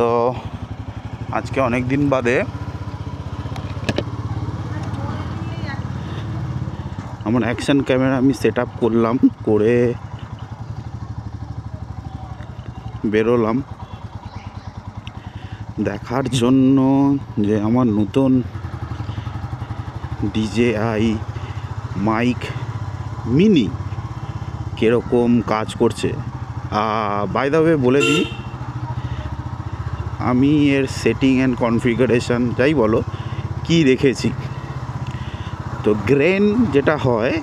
তো আজকে অনেক দিন বাদে আমার অ্যাকশন ক্যামেরা আমি সেট আপ করলাম, করে বেরোলাম দেখার জন্য যে আমার নতুন DJI মাইক মিনি কীরকম কাজ করছে। বাই দ্য ওয়ে বলে দিই, আমি এর সেটিং অ্যান্ড কনফিগারেশন যাই বলো কি রেখেছি। তো গ্রেন যেটা হয়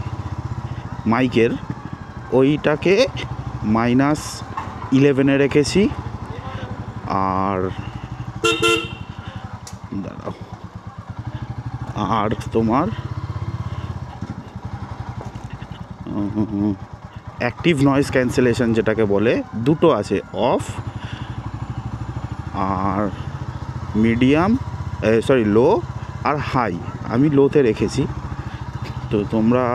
মাইকের, ওইটাকে -11-এ রেখেছি। আর দাঁড়াও, আর তোমার অ্যাক্টিভ নয়েজ ক্যান্সেলেশন যেটাকে বলে, দুটো আছে, অফ আর মিডিয়াম, লো আর হাই। আমি লোতে রেখেছি। তো তোমরা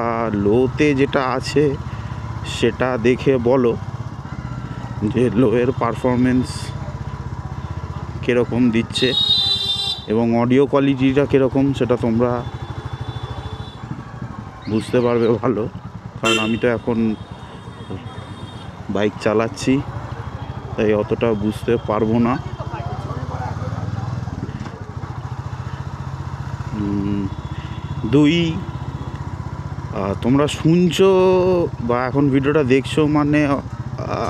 লোতে যেটা আছে সেটা দেখে বলো যে লোয়ের পারফরমেন্স কীরকম দিচ্ছে এবং অডিও কোয়ালিটিটা কীরকম, সেটা তোমরা বুঝতে পারবে ভালো। কারণ আমি তো এখন বাইক চালাচ্ছি, তাই অতটা বুঝতে পারবো না। তোমরা শুনছো বা এখন ভিডিওটা দেখছো মানে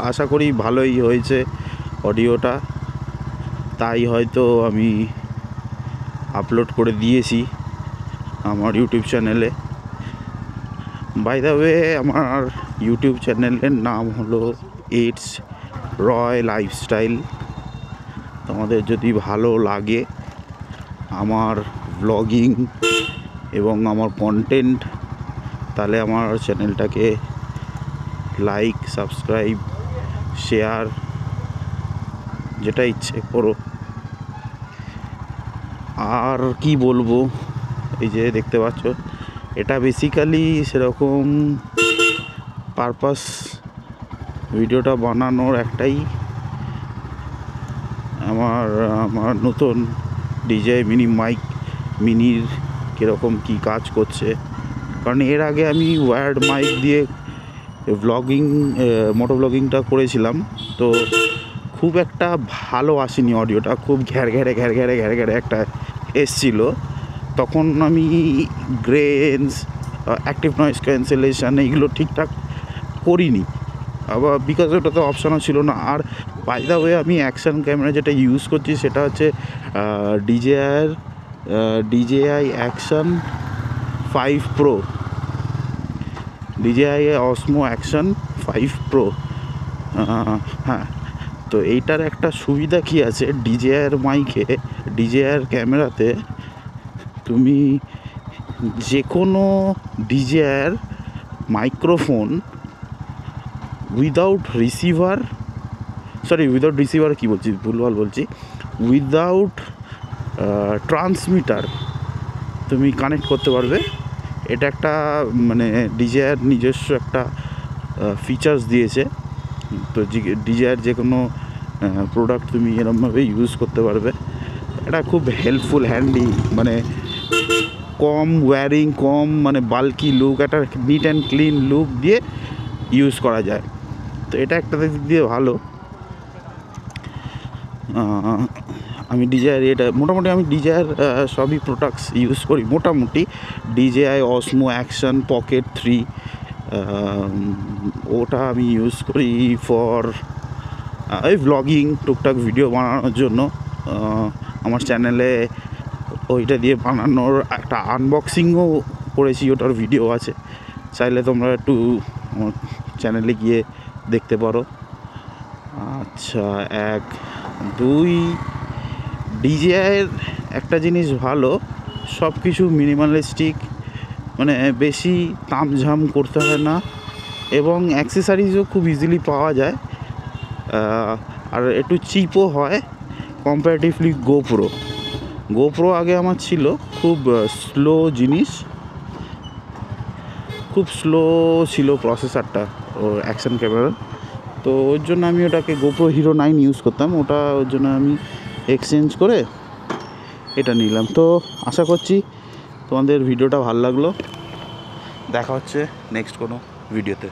আশা করি ভালোই হয়েছে অডিওটা, তাই হয়তো আমি আপলোড করে দিয়েছি আমার ইউটিউব চ্যানেলে। বাই দ্য ওয়ে, আমার ইউটিউব চ্যানেলের নাম হলো ইটস রয় লাইফস্টাইল। তোমাদের যদি ভালো লাগে আমার ব্লগিং এবং আমার কন্টেন্ট, তাহলে আমার চ্যানেলটাকে লাইক, সাবস্ক্রাইব, শেয়ার যেটা ইচ্ছে করো। আর কি বলবো, এই যে দেখতে পাচ্ছ, এটা বেসিক্যালি সেরকম পারপাস ভিডিওটা বানানোর একটাই, আমার নতুন DJI মিনি মাইক মিনির কীরকম কী কাজ করছে। কারণ এর আগে আমি ওয়্যার্ড মাইক দিয়ে মোটো ব্লগিংটা করেছিলাম, তো খুব একটা ভালো আসেনি অডিওটা, খুব ঘ্যার ঘ্যারে একটা এসছিল। তখন আমি গ্রেনস, অ্যাক্টিভ নয়েজ ক্যান্সেলেশন এইগুলো ঠিকঠাক করিনি, আবার বিকজ ওটা তো অপশানও ছিল না। আর বাই দ্য ওয়ে, আমি অ্যাকশন ক্যামেরা যেটা ইউজ করছি সেটা হচ্ছে DJI action 5 Pro, DJI Osmo Action 5 Pro। হ্যাঁ, তো এইটার একটা সুবিধা কী আছে, DJI মাইকে, DJI ক্যামেরাতে তুমি যে কোনো DJI microphone without receiver without transmitter তুমি কানেক্ট করতে পারবে। এটা একটা মানে DJI নিজস্ব একটা ফিচার্স দিয়েছে। তো DJI যে কোনো প্রোডাক্ট তুমি এরকমভাবে ইউজ করতে পারবে। এটা খুব হেল্পফুল, হ্যান্ডি, মানে কম ওয়্যারিং, কম মানে বাল্কি লুক, একটা নিট অ্যান্ড ক্লিন লুক দিয়ে ইউজ করা যায়। তো এটা একটা দিক দিয়ে ভালো। আমি মোটামুটি আমি DJI সবই প্রোডাক্টস ইউজ করি মোটামুটি। DJI Osmo Action Pocket 3, ওটা আমি ইউজ করি ফর এই ব্লগিং, টুকটাক ভিডিও বানানোর জন্য। আমার চ্যানেলে ওইটা দিয়ে বানানোর একটা আনবক্সিংও করেছি, ওটার ভিডিও আছে, চাইলে তোমরা একটু আমার চ্যানেলে গিয়ে দেখতে পারো। আচ্ছা, 1, 2, DJI-এর একটা জিনিস ভালো, সব কিছু মিনিমালিস্টিক, মানে বেশি তামঝাম করতে হয় না, এবং অ্যাক্সেসারিজও খুব ইজিলি পাওয়া যায়, আর একটু চিপও হয় কম্পারেটিভলি গোপ্রো আগে আমার ছিল, খুব স্লো জিনিস, খুব স্লো ছিল প্রসেসরটা ও অ্যাকশন ক্যামেরার। তো ওর জন্য আমি ওটাকে গোপ্রো হিরো 9 ইউজ করতাম, ওটা ওর জন্য আমি এক্সচেঞ্জ করে এটা নিলাম। তো আশা করছি তোমাদের ভিডিওটা ভালো লাগলো। দেখা হচ্ছে নেক্সট কোনো ভিডিওতে।